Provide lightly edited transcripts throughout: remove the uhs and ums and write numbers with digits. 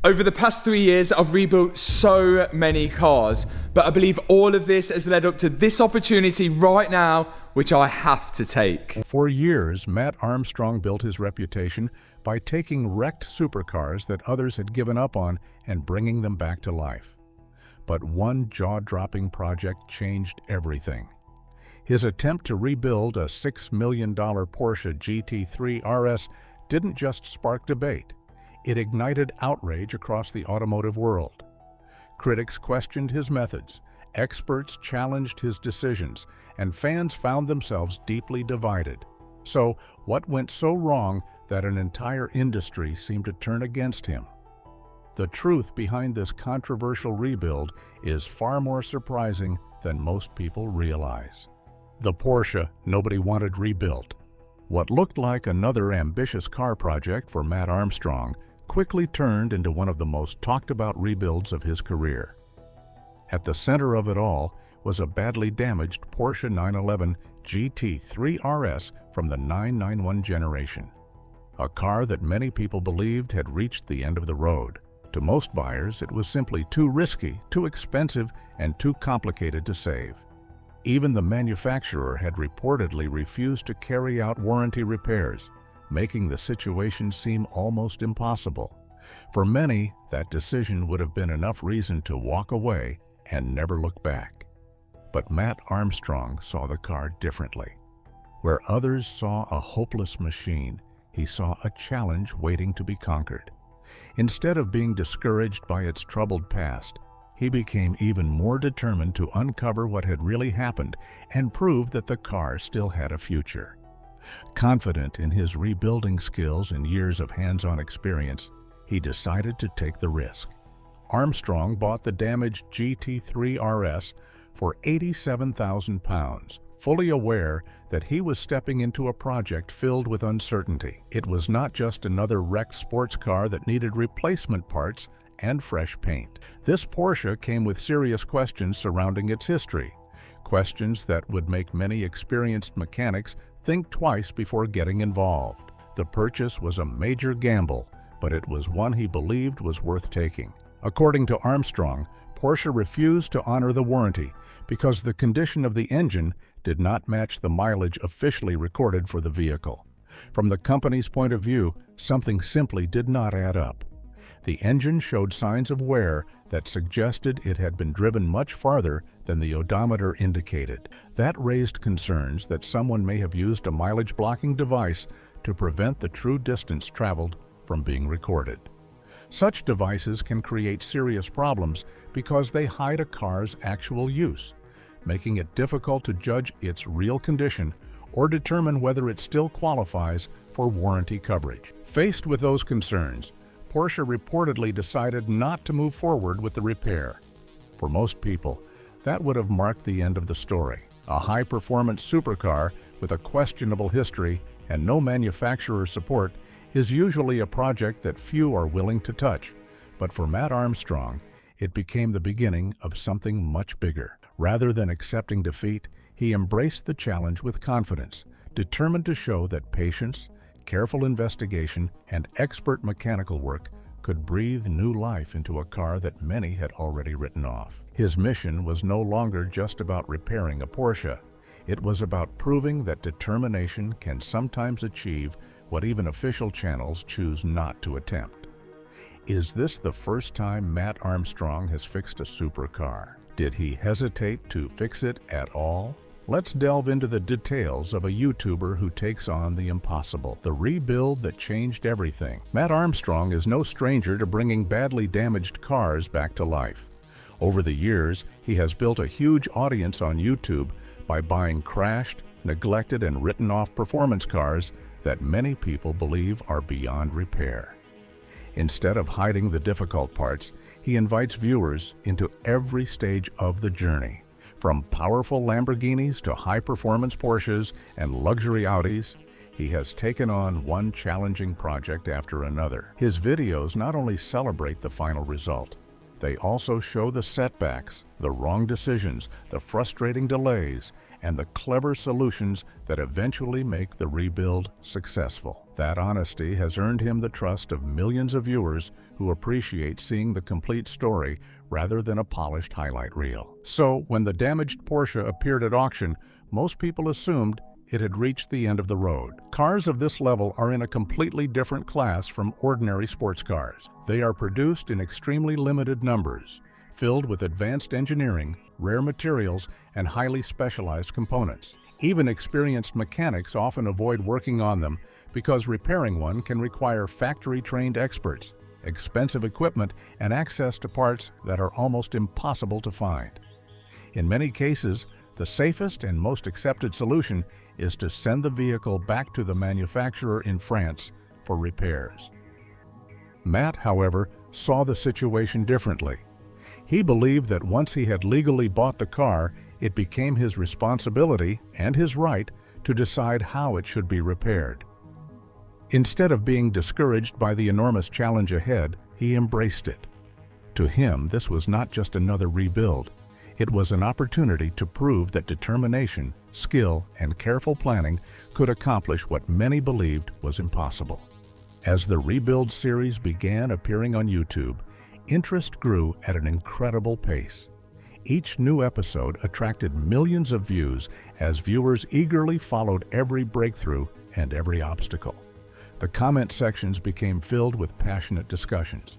Over the past 3 years, I've rebuilt so many cars, but I believe all of this has led up to this opportunity right now, which I have to take. For years, Matt Armstrong built his reputation by taking wrecked supercars that others had given up on and bringing them back to life. But one jaw-dropping project changed everything. His attempt to rebuild a $6 million Porsche GT3 RS didn't just spark debate. It ignited outrage across the automotive world. Critics questioned his methods, experts challenged his decisions, and fans found themselves deeply divided. So, what went so wrong that an entire industry seemed to turn against him? The truth behind this controversial rebuild is far more surprising than most people realize. The Porsche nobody wanted rebuilt. What looked like another ambitious car project for Matt Armstrong quickly turned into one of the most talked-about rebuilds of his career. At the center of it all was a badly damaged Porsche 911 GT3 RS from the 991 generation, a car that many people believed had reached the end of the road. To most buyers, it was simply too risky, too expensive, and too complicated to save. Even the manufacturer had reportedly refused to carry out warranty repairs, making the situation seem almost impossible. For many, that decision would have been enough reason to walk away and never look back. But Matt Armstrong saw the car differently. Where others saw a hopeless machine, he saw a challenge waiting to be conquered. Instead of being discouraged by its troubled past, he became even more determined to uncover what had really happened and prove that the car still had a future. Confident in his rebuilding skills and years of hands-on experience, he decided to take the risk. Armstrong bought the damaged GT3 RS for £87,000, fully aware that he was stepping into a project filled with uncertainty. It was not just another wrecked sports car that needed replacement parts and fresh paint. This Porsche came with serious questions surrounding its history, questions that would make many experienced mechanics think twice before getting involved. The purchase was a major gamble, but it was one he believed was worth taking. According to Armstrong, Porsche refused to honor the warranty because the condition of the engine did not match the mileage officially recorded for the vehicle. From the company's point of view, something simply did not add up. The engine showed signs of wear that suggested it had been driven much farther than the odometer indicated. That raised concerns that someone may have used a mileage-blocking device to prevent the true distance traveled from being recorded. Such devices can create serious problems because they hide a car's actual use, making it difficult to judge its real condition or determine whether it still qualifies for warranty coverage. Faced with those concerns, Porsche reportedly decided not to move forward with the repair. For most people, that would have marked the end of the story. A high-performance supercar with a questionable history and no manufacturer support is usually a project that few are willing to touch. But for Matt Armstrong, it became the beginning of something much bigger. Rather than accepting defeat, he embraced the challenge with confidence, determined to show that patience, careful investigation, and expert mechanical work could breathe new life into a car that many had already written off. His mission was no longer just about repairing a Porsche. It was about proving that determination can sometimes achieve what even official channels choose not to attempt. Is this the first time Matt Armstrong has fixed a supercar? Did he hesitate to fix it at all? Let's delve into the details of a YouTuber who takes on the impossible, the rebuild that changed everything. Matt Armstrong is no stranger to bringing badly damaged cars back to life. Over the years, he has built a huge audience on YouTube by buying crashed, neglected, and written-off performance cars that many people believe are beyond repair. Instead of hiding the difficult parts, he invites viewers into every stage of the journey. From powerful Lamborghinis to high-performance Porsches and luxury Audis, he has taken on one challenging project after another. His videos not only celebrate the final result, they also show the setbacks, the wrong decisions, the frustrating delays, and the clever solutions that eventually make the rebuild successful. That honesty has earned him the trust of millions of viewers who appreciate seeing the complete story rather than a polished highlight reel. So, when the damaged Porsche appeared at auction, most people assumed it had reached the end of the road. Cars of this level are in a completely different class from ordinary sports cars. They are produced in extremely limited numbers, filled with advanced engineering, rare materials, and highly specialized components. Even experienced mechanics often avoid working on them because repairing one can require factory-trained experts, expensive equipment, and access to parts that are almost impossible to find. In many cases, the safest and most accepted solution is to send the vehicle back to the manufacturer in France for repairs. Matt, however, saw the situation differently. He believed that once he had legally bought the car, it became his responsibility and his right to decide how it should be repaired. Instead of being discouraged by the enormous challenge ahead, he embraced it. To him, this was not just another rebuild. It was an opportunity to prove that determination, skill, and careful planning could accomplish what many believed was impossible. As the rebuild series began appearing on YouTube, interest grew at an incredible pace. Each new episode attracted millions of views as viewers eagerly followed every breakthrough and every obstacle. The comment sections became filled with passionate discussions.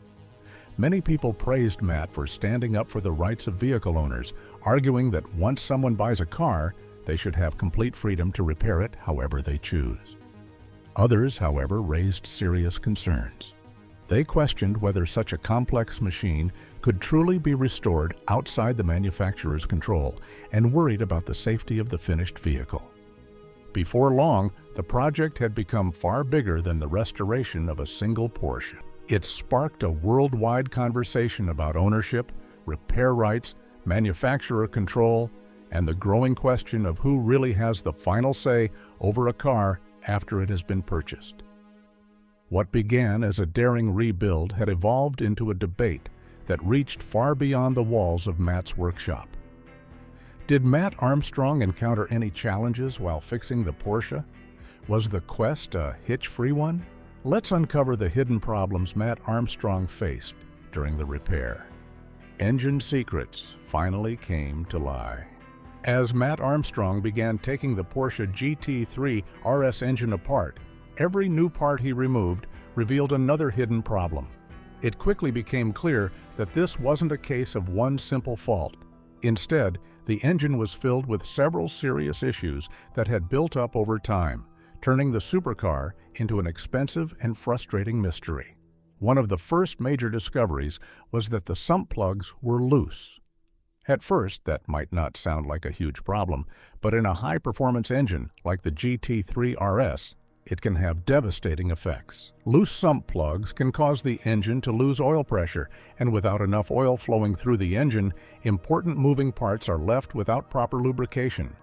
Many people praised Matt for standing up for the rights of vehicle owners, arguing that once someone buys a car, they should have complete freedom to repair it however they choose. Others, however, raised serious concerns. They questioned whether such a complex machine could truly be restored outside the manufacturer's control and worried about the safety of the finished vehicle. Before long, the project had become far bigger than the restoration of a single Porsche. It sparked a worldwide conversation about ownership, repair rights, manufacturer control, and the growing question of who really has the final say over a car after it has been purchased. What began as a daring rebuild had evolved into a debate that reached far beyond the walls of Matt's workshop. Did Matt Armstrong encounter any challenges while fixing the Porsche? Was the quest a hitch-free one? Let's uncover the hidden problems Matt Armstrong faced during the repair. Engine secrets finally came to lie. As Matt Armstrong began taking the Porsche GT3 RS engine apart, every new part he removed revealed another hidden problem. It quickly became clear that this wasn't a case of one simple fault. Instead, the engine was filled with several serious issues that had built up over time, turning the supercar into an expensive and frustrating mystery. One of the first major discoveries was that the sump plugs were loose. At first, that might not sound like a huge problem, but in a high-performance engine like the GT3 RS, it can have devastating effects. Loose sump plugs can cause the engine to lose oil pressure, and without enough oil flowing through the engine, important moving parts are left without proper lubrication.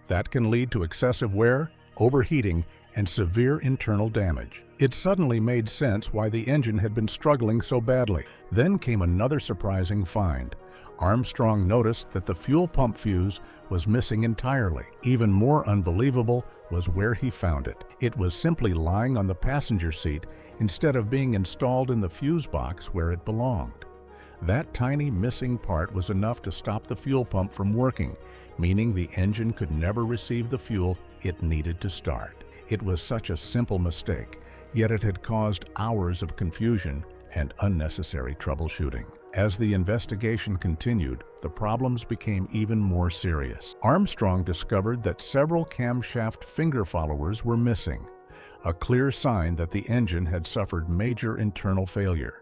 That can lead to excessive wear, overheating, and severe internal damage. It suddenly made sense why the engine had been struggling so badly. Then came another surprising find. Armstrong noticed that the fuel pump fuse was missing entirely. Even more unbelievable was where he found it. It was simply lying on the passenger seat instead of being installed in the fuse box where it belonged. That tiny missing part was enough to stop the fuel pump from working, meaning the engine could never receive the fuel it needed to start. It was such a simple mistake, yet it had caused hours of confusion and unnecessary troubleshooting. As the investigation continued, the problems became even more serious. Armstrong discovered that several camshaft finger followers were missing, a clear sign that the engine had suffered major internal failure.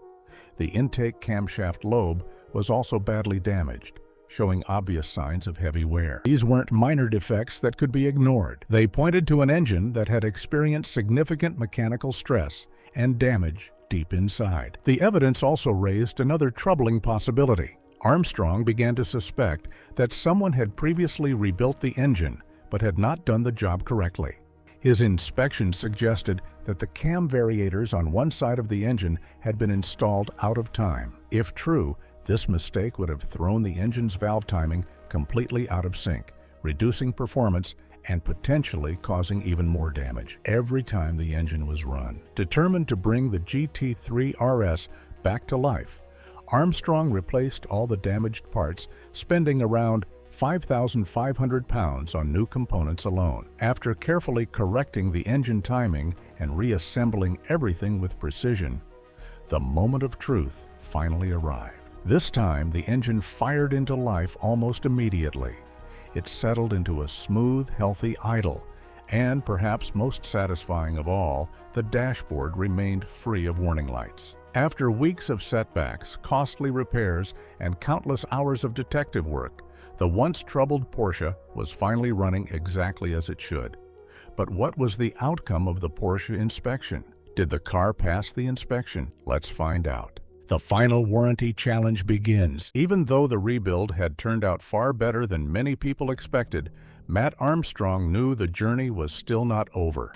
The intake camshaft lobe was also badly damaged, showing obvious signs of heavy wear. These weren't minor defects that could be ignored. They pointed to an engine that had experienced significant mechanical stress and damage deep inside. The evidence also raised another troubling possibility. Armstrong began to suspect that someone had previously rebuilt the engine but had not done the job correctly. His inspection suggested that the cam variators on one side of the engine had been installed out of time. If true, this mistake would have thrown the engine's valve timing completely out of sync, reducing performance and potentially causing even more damage every time the engine was run. Determined to bring the GT3 RS back to life, Armstrong replaced all the damaged parts, spending around 5,500 pounds on new components alone. After carefully correcting the engine timing and reassembling everything with precision, the moment of truth finally arrived. This time, the engine fired into life almost immediately. It settled into a smooth, healthy idle, and perhaps most satisfying of all, the dashboard remained free of warning lights. After weeks of setbacks, costly repairs, and countless hours of detective work, the once troubled Porsche was finally running exactly as it should. But what was the outcome of the Porsche inspection? Did the car pass the inspection? Let's find out. The final warranty challenge begins. Even though the rebuild had turned out far better than many people expected, Matt Armstrong knew the journey was still not over.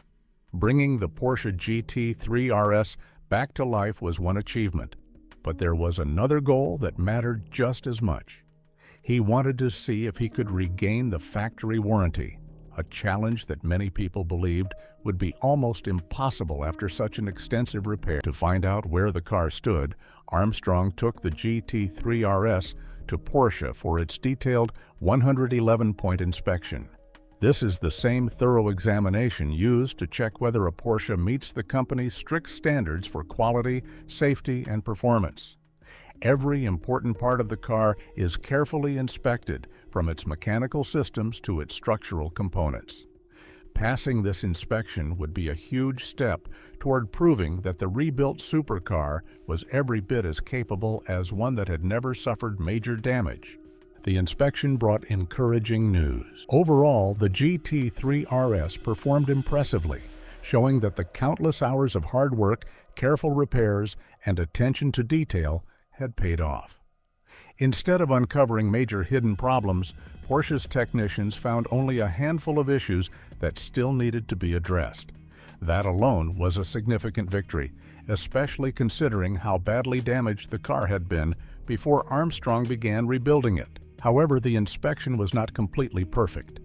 Bringing the Porsche GT3 RS back to life was one achievement, but there was another goal that mattered just as much. He wanted to see if he could regain the factory warranty, a challenge that many people believed would be almost impossible after such an extensive repair. To find out where the car stood, Armstrong took the GT3 RS to Porsche for its detailed 111-point inspection. This is the same thorough examination used to check whether a Porsche meets the company's strict standards for quality, safety, and performance. Every important part of the car is carefully inspected, from its mechanical systems to its structural components. Passing this inspection would be a huge step toward proving that the rebuilt supercar was every bit as capable as one that had never suffered major damage. The inspection brought encouraging news. Overall, the GT3 RS performed impressively, showing that the countless hours of hard work, careful repairs, and attention to detail had paid off. Instead of uncovering major hidden problems, Porsche's technicians found only a handful of issues that still needed to be addressed. That alone was a significant victory, especially considering how badly damaged the car had been before Armstrong began rebuilding it. However, the inspection was not completely perfect.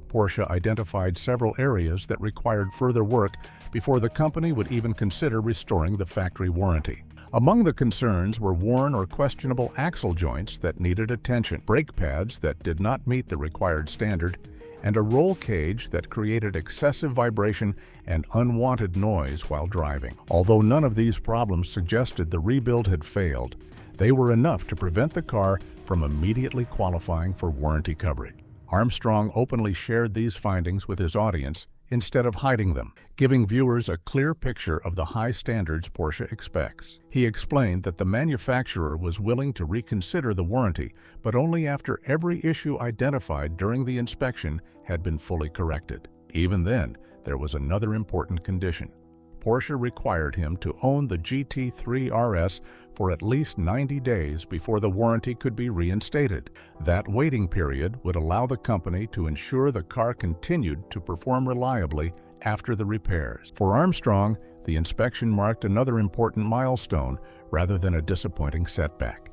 Porsche identified several areas that required further work before the company would even consider restoring the factory warranty. Among the concerns were worn or questionable axle joints that needed attention, brake pads that did not meet the required standard, and a roll cage that created excessive vibration and unwanted noise while driving. Although none of these problems suggested the rebuild had failed, they were enough to prevent the car from immediately qualifying for warranty coverage. Armstrong openly shared these findings with his audience instead of hiding them, giving viewers a clear picture of the high standards Porsche expects. He explained that the manufacturer was willing to reconsider the warranty, but only after every issue identified during the inspection had been fully corrected. Even then, there was another important condition. Porsche required him to own the GT3 RS for at least 90 days before the warranty could be reinstated. That waiting period would allow the company to ensure the car continued to perform reliably after the repairs. For Armstrong, the inspection marked another important milestone rather than a disappointing setback.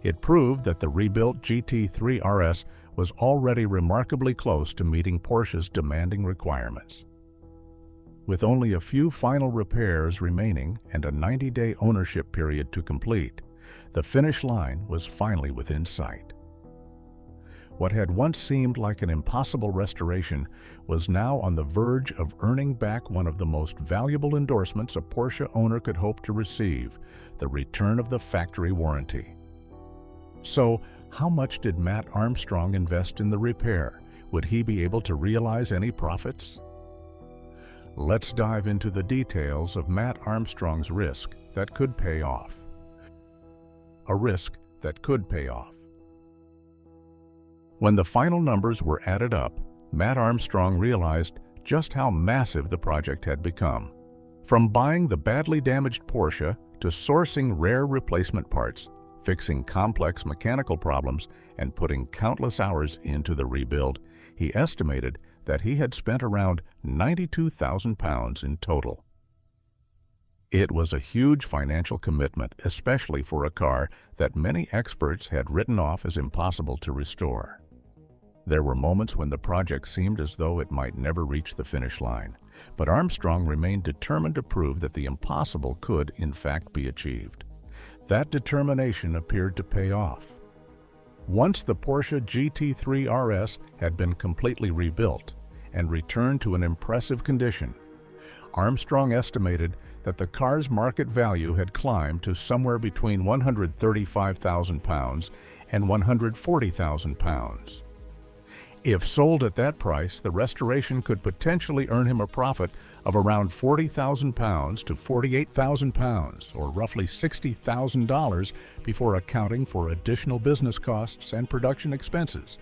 It proved that the rebuilt GT3 RS was already remarkably close to meeting Porsche's demanding requirements. With only a few final repairs remaining and a 90-day ownership period to complete, the finish line was finally within sight. What had once seemed like an impossible restoration was now on the verge of earning back one of the most valuable endorsements a Porsche owner could hope to receive, the return of the factory warranty. So, how much did Matt Armstrong invest in the repair? Would he be able to realize any profits? Let's dive into the details of Matt Armstrong's risk that could pay off. A risk that could pay off. When the final numbers were added up, Matt Armstrong realized just how massive the project had become. From buying the badly damaged Porsche to sourcing rare replacement parts, fixing complex mechanical problems, and putting countless hours into the rebuild, he estimated that he had spent around £92,000 in total. It was a huge financial commitment, especially for a car that many experts had written off as impossible to restore. There were moments when the project seemed as though it might never reach the finish line, but Armstrong remained determined to prove that the impossible could, in fact, be achieved. That determination appeared to pay off. Once the Porsche GT3 RS had been completely rebuilt and returned to an impressive condition, Armstrong estimated that the car's market value had climbed to somewhere between £135,000 and £140,000. If sold at that price, the restoration could potentially earn him a profit of around £40,000 to £48,000, or roughly $60,000 before accounting for additional business costs and production expenses.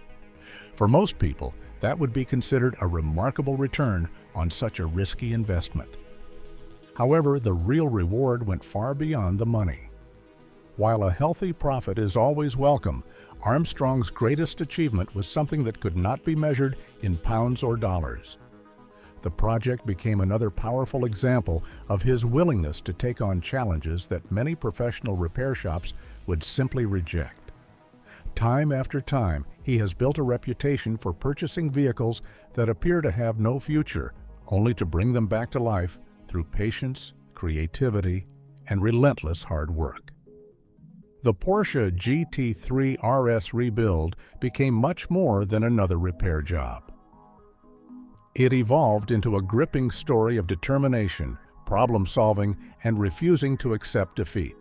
For most people, that would be considered a remarkable return on such a risky investment. However, the real reward went far beyond the money. While a healthy profit is always welcome, Armstrong's greatest achievement was something that could not be measured in pounds or dollars. The project became another powerful example of his willingness to take on challenges that many professional repair shops would simply reject. Time after time, he has built a reputation for purchasing vehicles that appear to have no future, only to bring them back to life through patience, creativity, and relentless hard work. The Porsche GT3 RS rebuild became much more than another repair job. It evolved into a gripping story of determination, problem-solving, and refusing to accept defeat.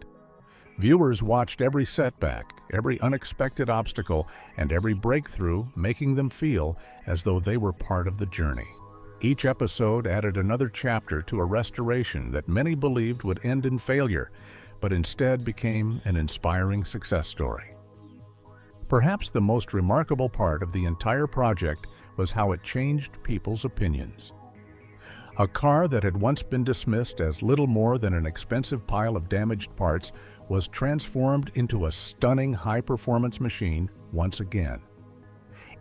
Viewers watched every setback, every unexpected obstacle, and every breakthrough, making them feel as though they were part of the journey. Each episode added another chapter to a restoration that many believed would end in failure, but instead became an inspiring success story. Perhaps the most remarkable part of the entire project was how it changed people's opinions. A car that had once been dismissed as little more than an expensive pile of damaged parts was transformed into a stunning high-performance machine once again.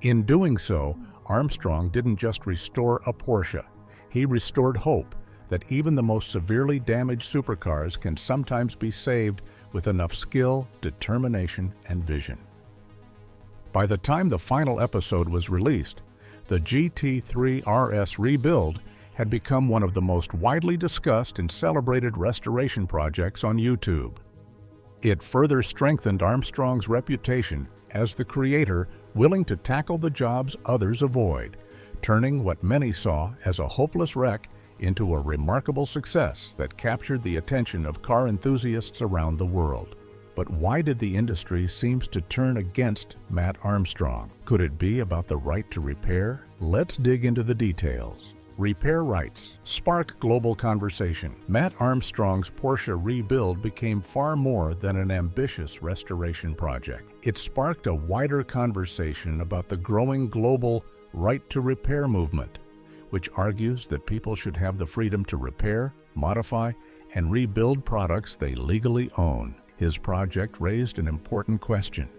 In doing so, Armstrong didn't just restore a Porsche, he restored hope that even the most severely damaged supercars can sometimes be saved with enough skill, determination, and vision. By the time the final episode was released, the GT3 RS rebuild had become one of the most widely discussed and celebrated restoration projects on YouTube. It further strengthened Armstrong's reputation as the creator willing to tackle the jobs others avoid, turning what many saw as a hopeless wreck into a remarkable success that captured the attention of car enthusiasts around the world. But why did the industry seem to turn against Matt Armstrong? Could it be about the right to repair? Let's dig into the details. Repair rights spark global conversation. Matt Armstrong's Porsche rebuild became far more than an ambitious restoration project. It sparked a wider conversation about the growing global right to repair movement, which argues that people should have the freedom to repair, modify, and rebuild products they legally own. His project raised an important question.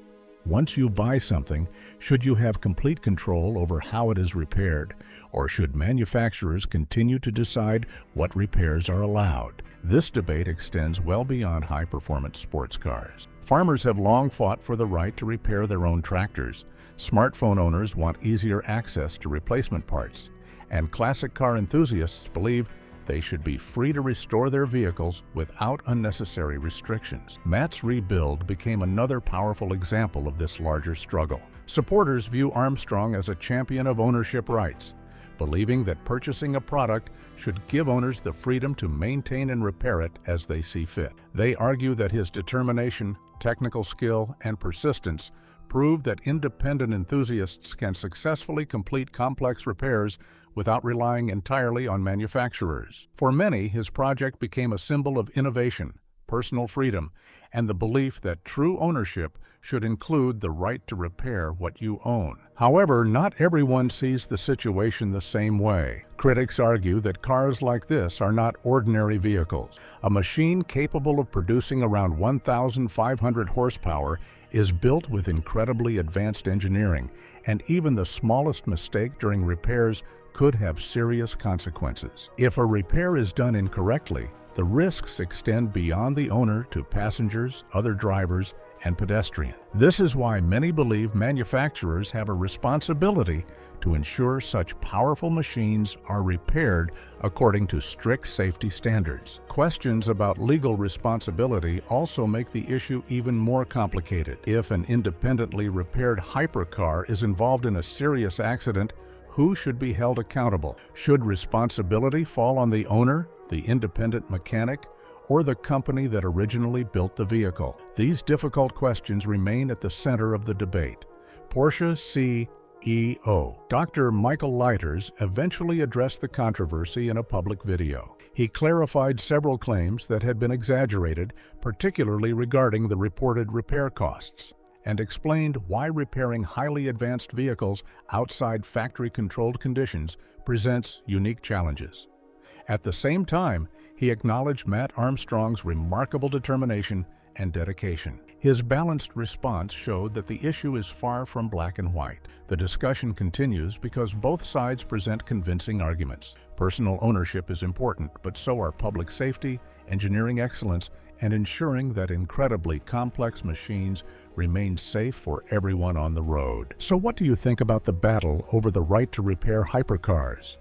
Once you buy something, should you have complete control over how it is repaired, or should manufacturers continue to decide what repairs are allowed? This debate extends well beyond high-performance sports cars. Farmers have long fought for the right to repair their own tractors. Smartphone owners want easier access to replacement parts. And classic car enthusiasts believe they should be free to restore their vehicles without unnecessary restrictions. Matt's rebuild became another powerful example of this larger struggle. Supporters view Armstrong as a champion of ownership rights, believing that purchasing a product should give owners the freedom to maintain and repair it as they see fit. They argue that his determination, technical skill, and persistence prove that independent enthusiasts can successfully complete complex repairs without relying entirely on manufacturers. For many, his project became a symbol of innovation, personal freedom, and the belief that true ownership should include the right to repair what you own. However, not everyone sees the situation the same way. Critics argue that cars like this are not ordinary vehicles. A machine capable of producing around 1,500 horsepower is built with incredibly advanced engineering, and even the smallest mistake during repairs could have serious consequences. If a repair is done incorrectly, the risks extend beyond the owner to passengers, other drivers, and pedestrian. This is why many believe manufacturers have a responsibility to ensure such powerful machines are repaired according to strict safety standards. Questions about legal responsibility also make the issue even more complicated. If an independently repaired hypercar is involved in a serious accident, who should be held accountable? Should responsibility fall on the owner, the independent mechanic, or the company that originally built the vehicle? These difficult questions remain at the center of the debate. Porsche CEO Dr. Michael Leiters eventually addressed the controversy in a public video. He clarified several claims that had been exaggerated, particularly regarding the reported repair costs, and explained why repairing highly advanced vehicles outside factory-controlled conditions presents unique challenges. At the same time, he acknowledged Matt Armstrong's remarkable determination and dedication. His balanced response showed that the issue is far from black and white. The discussion continues because both sides present convincing arguments. Personal ownership is important, but so are public safety, engineering excellence, and ensuring that incredibly complex machines remain safe for everyone on the road. So what do you think about the battle over the right to repair hypercars?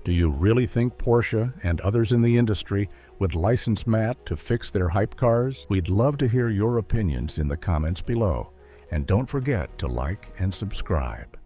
Do you really think Porsche and others in the industry would license Matt to fix their hype cars? We'd love to hear your opinions in the comments below. And don't forget to like and subscribe.